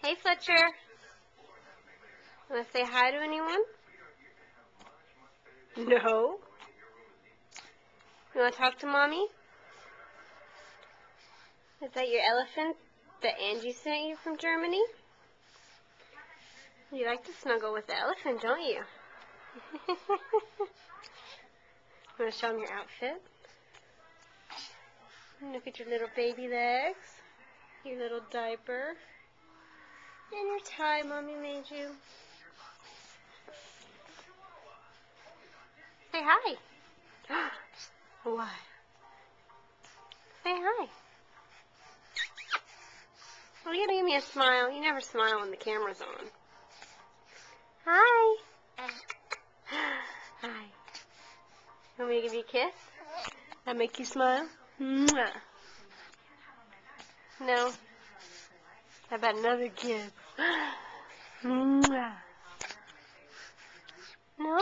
Hey, Fletcher. Want to say hi to anyone? No. You want to talk to Mommy? Is that your elephant that Angie sent you from Germany? You like to snuggle with the elephant, don't you? Want to show them your outfit? Look at your little baby legs, your little diaper, and your tie Mommy made you. Say hi. What? Say hi. Oh, you gotta give me a smile. You never smile when the camera's on. Hi. Hi. You want me to give you a kiss? That make you smile? Mwah. No. How about another kiss? Mwah. No?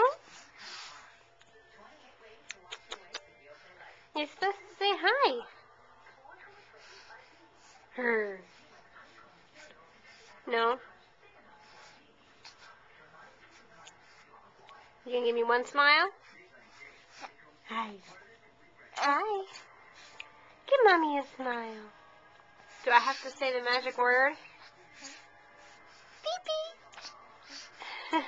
You're supposed to say hi. Her. No? You gonna give me one smile? Hi. Hi. Give Mommy a smile. Do I have to say the magic word? Beep beep.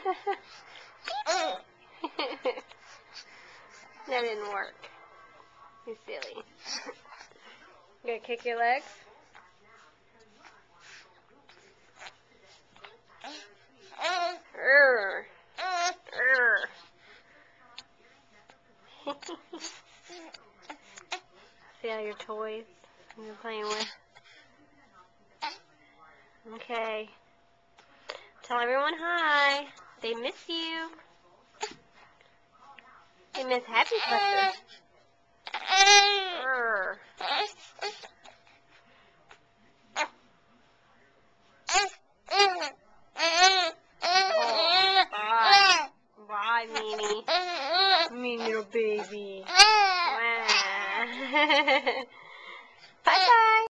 That didn't work. You're silly. You gonna kick your legs? Urgh. Urgh. See all your toys you're playing with? Okay. Tell everyone hi. They miss you. They miss Happy Fletcher. Urgh. Oh, bye. Bye, Meanie. Mean little baby. Bye-bye.